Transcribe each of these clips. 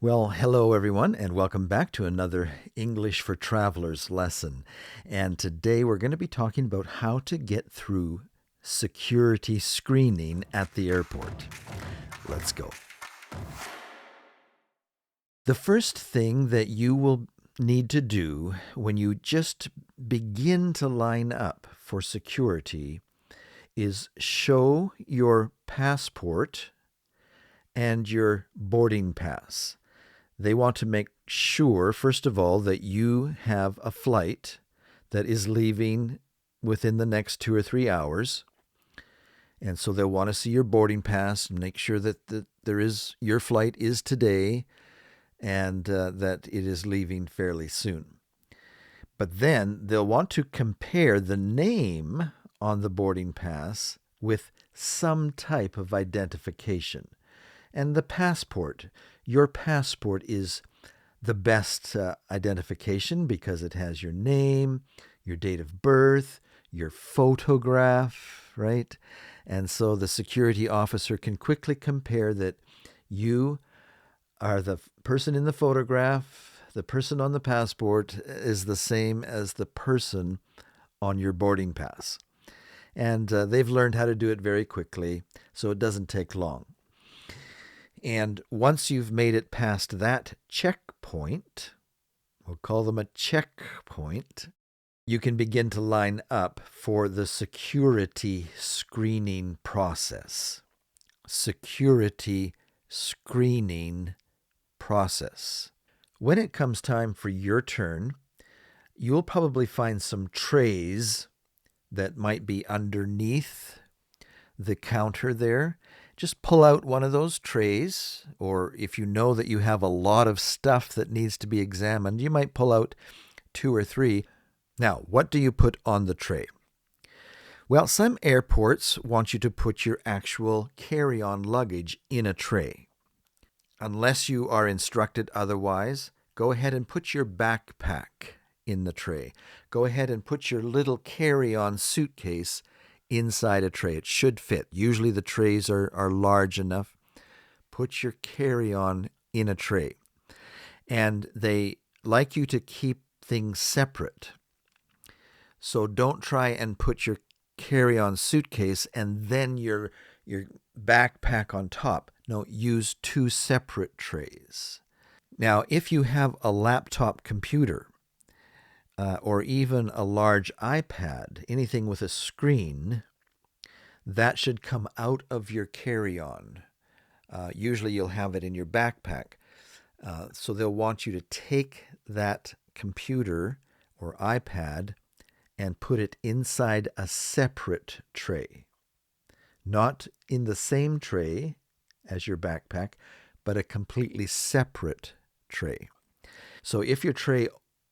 Well, hello everyone, and welcome back to another English for Travelers lesson. And today we're going to be talking about how to get through security screening at the airport. Let's go. The first thing that you will need to do when you just begin to line up for security is show your passport and your boarding pass. They want to make sure, first of all, that you have a flight that is leaving within the next 2 or 3 hours. And so they'll want to see your boarding pass and make sure that your flight is today and that it is leaving fairly soon. But then they'll want to compare the name on the boarding pass with some type of identification. And the passport, your passport is the best identification because it has your name, your date of birth, your photograph, right? And so the security officer can quickly compare that you are the person in the photograph, the person on the passport is the same as the person on your boarding pass. And they've learned how to do it very quickly, so it doesn't take long. And once you've made it past that checkpoint, we'll call them a checkpoint, you can begin to line up for the security screening process. Security screening process. When it comes time for your turn, you'll probably find some trays that might be underneath the counter there. Just pull out one of those trays, or if you know that you have a lot of stuff that needs to be examined, you might pull out 2 or 3. Now, what do you put on the tray? Well, some airports want you to put your actual carry-on luggage in a tray. Unless you are instructed otherwise, go ahead and put your backpack in the tray. Go ahead and put your little carry-on suitcase inside a tray. It should fit. Usually the trays are large enough. Put your carry-on in a tray. And they like you to keep things separate. So don't try and put your carry-on suitcase and then your backpack on top. No, use 2 separate trays. Now, if you have a laptop computer, or even a large iPad, anything with a screen, that should come out of your carry-on. Usually you'll have it in your backpack. So they'll want you to take that computer or iPad and put it inside a separate tray. Not in the same tray as your backpack, but a completely separate tray. So if your tray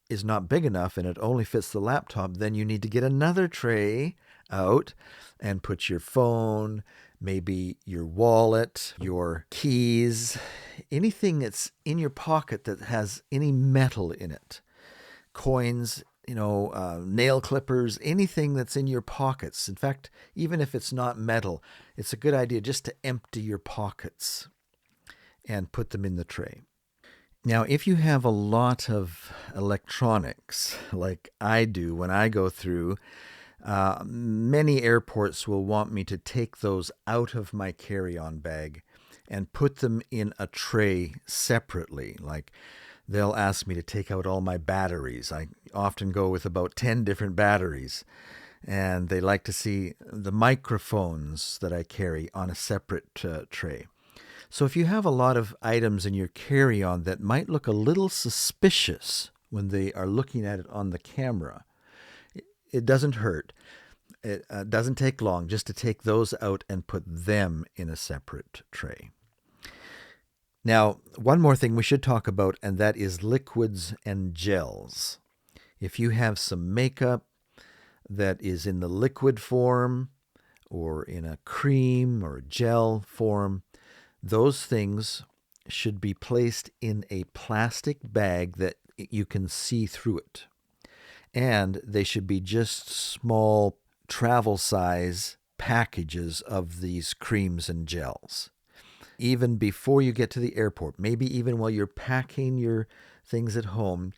is not big enough and it only fits the laptop, then you need to get another tray out and put your phone, maybe your wallet, your keys, anything that's in your pocket that has any metal in it, coins, nail clippers, anything that's in your pockets. In fact, even if it's not metal, it's a good idea just to empty your pockets and put them in the tray. Now, if you have a lot of electronics, like I do when I go through, many airports will want me to take those out of my carry-on bag and put them in a tray separately. Like they'll ask me to take out all my batteries. I often go with about 10 different batteries. And they like to see the microphones that I carry on a separate tray. So if you have a lot of items in your carry-on that might look a little suspicious when they are looking at it on the camera, it doesn't hurt. It doesn't take long just to take those out and put them in a separate tray. Now, one more thing we should talk about, and that is liquids and gels. If you have some makeup that is in the liquid form or in a cream or gel form, those things should be placed in a plastic bag that you can see through it. And they should be just small travel size packages of these creams and gels. even before you get to the airport, maybe even while you're packing your things at home,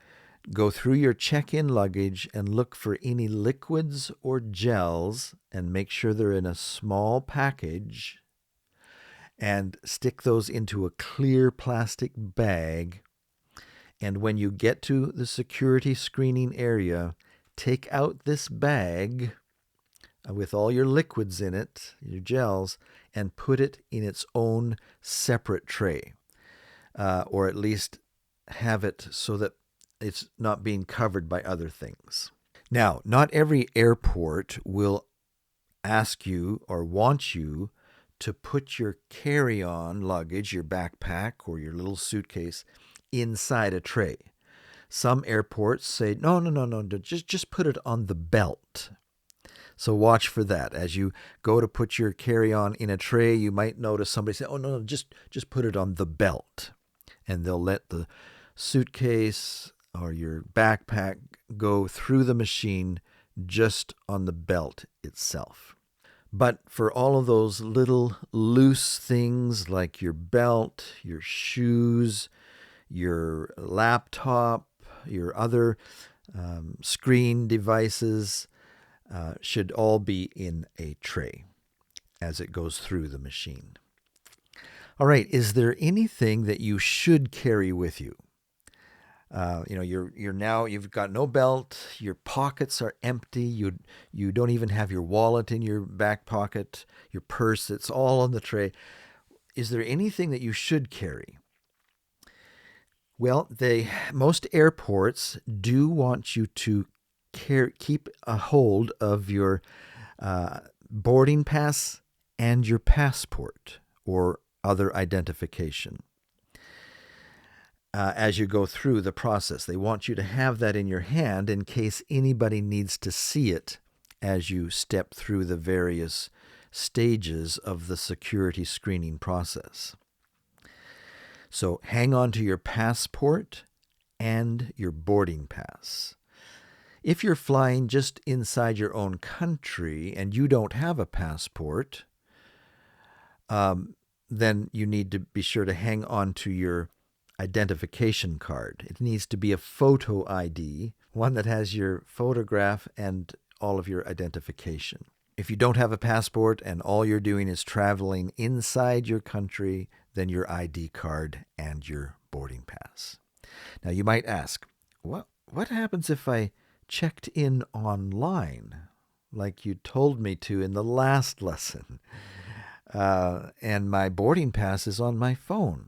go through your check-in luggage and look for any liquids or gels and make sure they're in a small package and stick those into a clear plastic bag. And when you get to the security screening area, take out this bag with all your liquids in it, your gels, and put it in its own separate tray, or at least have it so that it's not being covered by other things. Now, not every airport will ask you or want you to put your carry-on luggage, your backpack or your little suitcase, inside a tray. Some airports say, no, just put it on the belt. So watch for that. As you go to put your carry-on in a tray, you might notice somebody say, oh, no, just put it on the belt. And they'll let the suitcase or your backpack go through the machine just on the belt itself. But for all of those little loose things like your belt, your shoes, your laptop, your other screen devices, should all be in a tray as it goes through the machine. All right, is there anything that you should carry with you? You've got no belt, your pockets are empty, you don't even have your wallet in your back pocket, your purse, it's all on the tray. Is there anything that you should carry? Well, most airports do want you to keep a hold of your boarding pass and your passport or other identification. As you go through the process, they want you to have that in your hand in case anybody needs to see it as you step through the various stages of the security screening process. So hang on to your passport and your boarding pass. If you're flying just inside your own country and you don't have a passport, then you need to be sure to hang on to your identification card. It needs to be a photo ID, one that has your photograph and all of your identification. If you don't have a passport and all you're doing is traveling inside your country, then your ID card and your boarding pass. Now you might ask, what happens if I checked in online like you told me to in the last lesson, and my boarding pass is on my phone?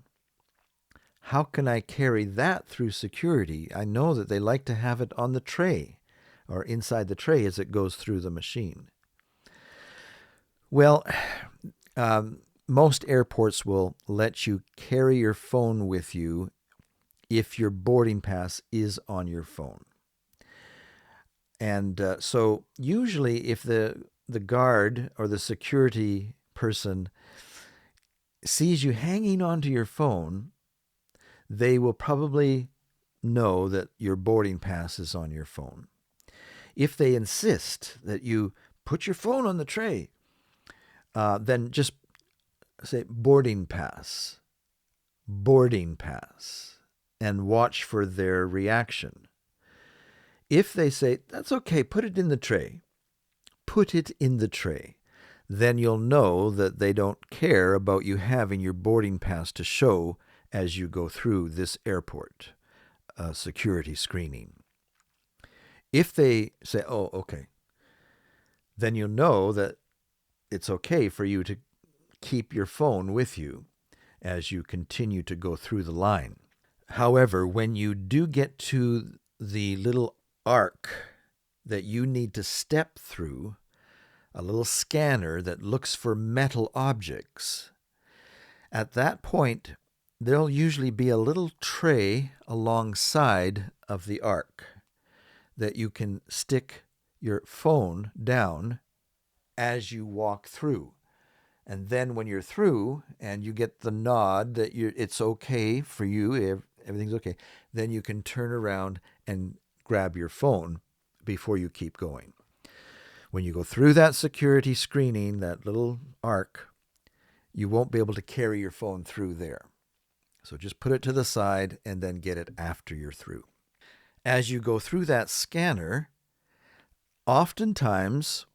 How can I carry that through security? I know that they like to have it on the tray or inside the tray as it goes through the machine. Well, most airports will let you carry your phone with you if your boarding pass is on your phone. And so usually if the guard or the security person sees you hanging onto your phone, they will probably know that your boarding pass is on your phone. If they insist that you put your phone on the tray, then just say boarding pass, and watch for their reaction. If they say, that's okay, put it in the tray, then you'll know that they don't care about you having your boarding pass to show as you go through this airport security screening. If they say, oh, okay, then you'll know that it's okay for you to keep your phone with you as you continue to go through the line. However, when you do get to the little arc that you need to step through, a little scanner that looks for metal objects, at that point, there'll usually be a little tray alongside of the arc that you can stick your phone down as you walk through. And then when you're through and you get the nod that it's okay for you, everything's okay, then you can turn around and grab your phone before you keep going. When you go through that security screening, that little arc, you won't be able to carry your phone through there. So just put it to the side and then get it after you're through. As you go through that scanner, oftentimes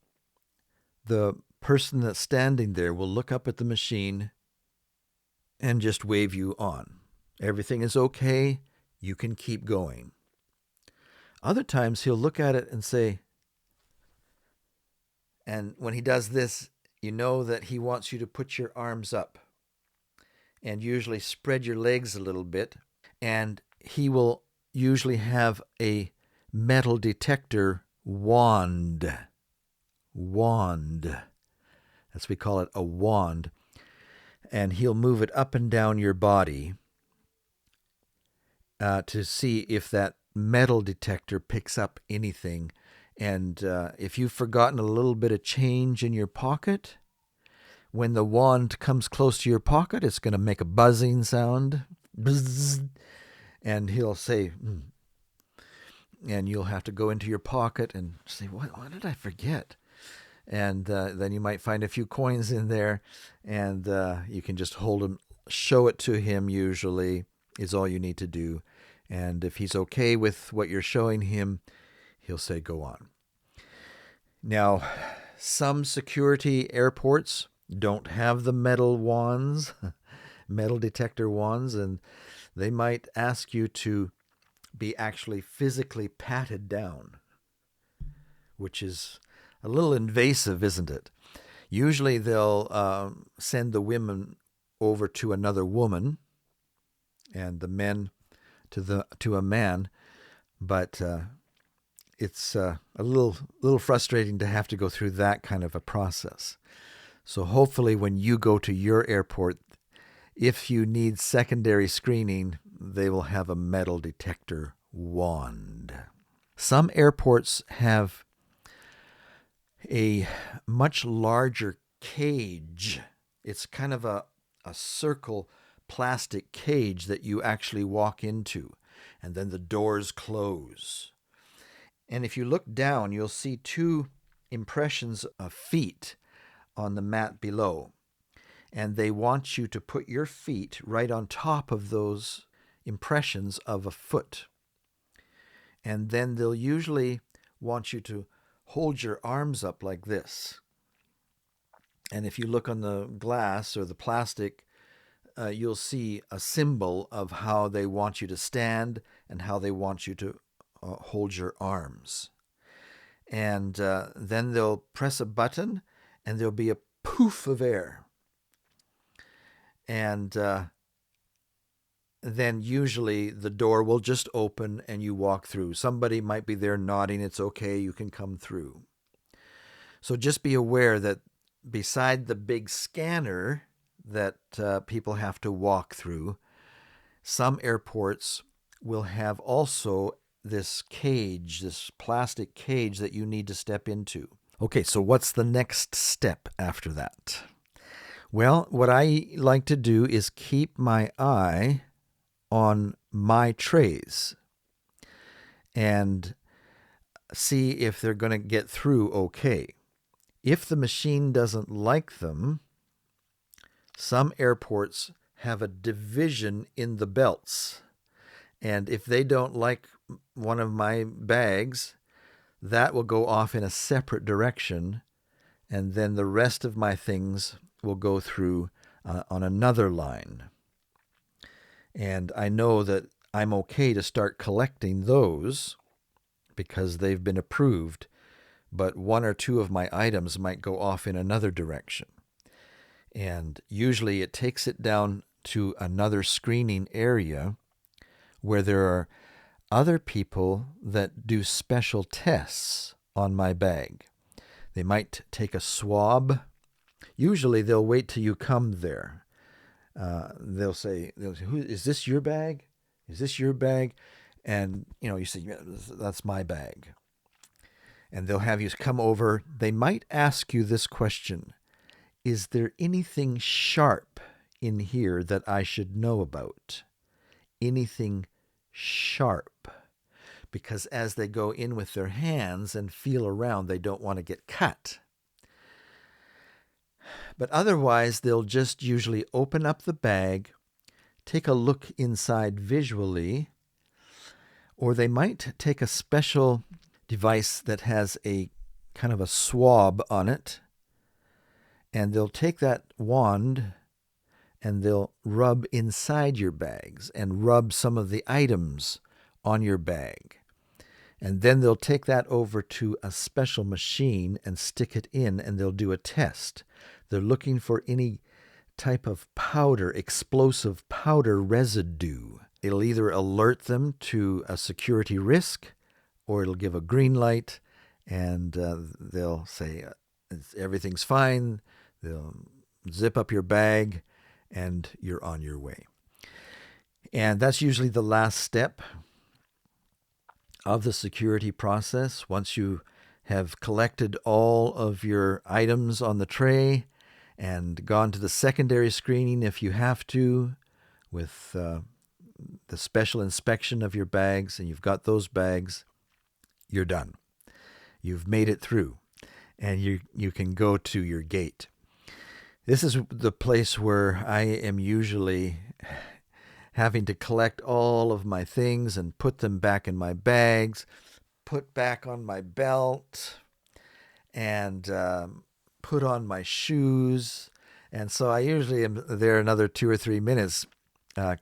the person that's standing there will look up at the machine and just wave you on. Everything is okay. You can keep going. Other times he'll look at it and say, and when he does this, you know that he wants you to put your arms up and usually spread your legs a little bit. And he will usually have a metal detector wand. As we call it, a wand. And he'll move it up and down your body to see if that metal detector picks up anything. And if you've forgotten a little bit of change in your pocket, when the wand comes close to your pocket, it's going to make a buzzing sound. Buzz, and he'll say, and you'll have to go into your pocket and say, what did I forget? And then you might find a few coins in there, and you can just hold them, show it to him usually is all you need to do. And if he's okay with what you're showing him, he'll say, go on. Now, some security airports don't have the metal wands, metal detector wands, and they might ask you to be actually physically patted down, which is a little invasive, isn't it? Usually they'll send the women over to another woman and the men to a man, but it's a little frustrating to have to go through that kind of a process. So hopefully when you go to your airport, if you need secondary screening, they will have a metal detector wand. Some airports have a much larger cage. It's kind of a circle plastic cage that you actually walk into, and then the doors close. And if you look down, you'll see two impressions of feet on the mat below. And they want you to put your feet right on top of those impressions of a foot. And then they'll usually want you to hold your arms up like this. And if you look on the glass or the plastic, you'll see a symbol of how they want you to stand and how they want you to hold your arms. And then they'll press a button and there'll be a poof of air. And then usually the door will just open and you walk through. Somebody might be there nodding, it's okay, you can come through. So just be aware that beside the big scanner that people have to walk through, some airports will have also this cage, this plastic cage that you need to step into. Okay, so what's the next step after that? Well, what I like to do is keep my eye on my trays and see if they're going to get through okay. If the machine doesn't like them, some airports have a division in the belts. And if they don't like one of my bags, that will go off in a separate direction. And then the rest of my things will go through on another line. And I know that I'm okay to start collecting those because they've been approved, but one or two of my items might go off in another direction. And usually it takes it down to another screening area where there are other people that do special tests on my bag. They might take a swab. Usually they'll wait till you come there. They'll say, "Who is this? Your bag? Is this your bag?" And you say, "Yeah, that's my bag." And they'll have you come over. They might ask you this question: is there anything sharp in here that I should know about? Anything sharp? Because as they go in with their hands and feel around, they don't want to get cut. But otherwise, they'll just usually open up the bag, take a look inside visually, or they might take a special device that has a kind of a swab on it, and they'll take that wand and they'll rub inside your bags and rub some of the items on your bag. And then they'll take that over to a special machine and stick it in, and they'll do a test. They're looking for any type of powder, explosive powder residue. It'll either alert them to a security risk, or it'll give a green light, and they'll say everything's fine. They'll zip up your bag, and you're on your way. And that's usually the last step of the security process. Once you have collected all of your items on the tray and gone to the secondary screening if you have to, with the special inspection of your bags, and you've got those bags, you're done. You've made it through, and you can go to your gate. This is the place where I am usually having to collect all of my things and put them back in my bags, put back on my belt, and put on my shoes. And so I usually am there another 2 or 3 minutes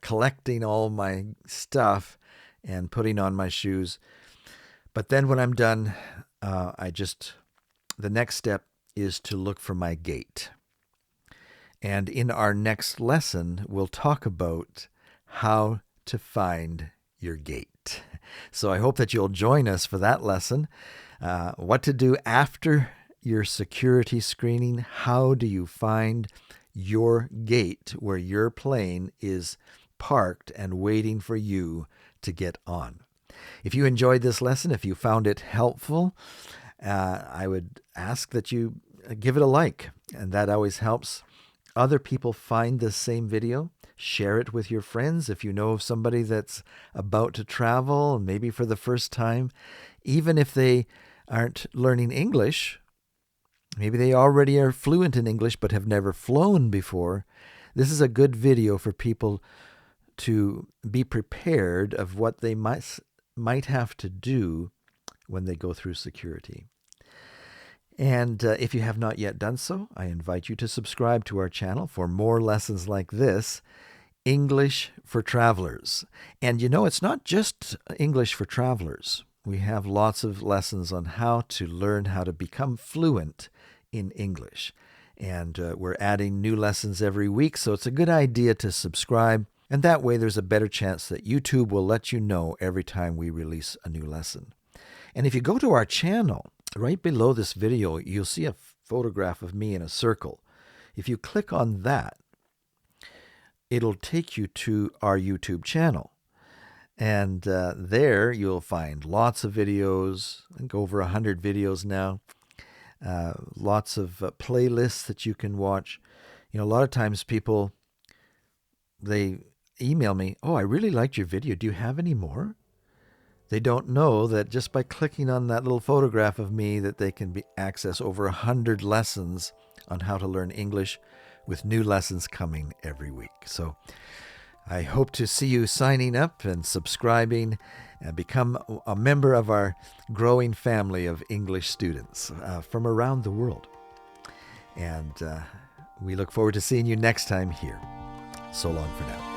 collecting all my stuff and putting on my shoes. But then when I'm done, the next step is to look for my gate. And in our next lesson, we'll talk about how to find your gate. So I hope that you'll join us for that lesson. What to do after your security screening. How do you find your gate where your plane is parked and waiting for you to get on? If you enjoyed this lesson, if you found it helpful, I would ask that you give it a like, and that always helps other people find this same video. Share it with your friends if you know of somebody that's about to travel, maybe for the first time. Even if they aren't learning English, maybe they already are fluent in English but have never flown before. This is a good video for people to be prepared of what they might have to do when they go through security. And if you have not yet done so, I invite you to subscribe to our channel for more lessons like this, English for Travelers. And it's not just English for Travelers. We have lots of lessons on how to learn how to become fluent in English. And we're adding new lessons every week, so it's a good idea to subscribe. And that way there's a better chance that YouTube will let you know every time we release a new lesson. And if you go to our channel, right below this video, you'll see a photograph of me in a circle. If you click on that, it'll take you to our YouTube channel. And there you'll find lots of videos, I think over 100 videos now, lots of playlists that you can watch. A lot of times people, they email me, "Oh, I really liked your video. Do you have any more?" They don't know that just by clicking on that little photograph of me that they can access over 100 lessons on how to learn English, with new lessons coming every week. So I hope to see you signing up and subscribing and become a member of our growing family of English students from around the world. And we look forward to seeing you next time here. So long for now.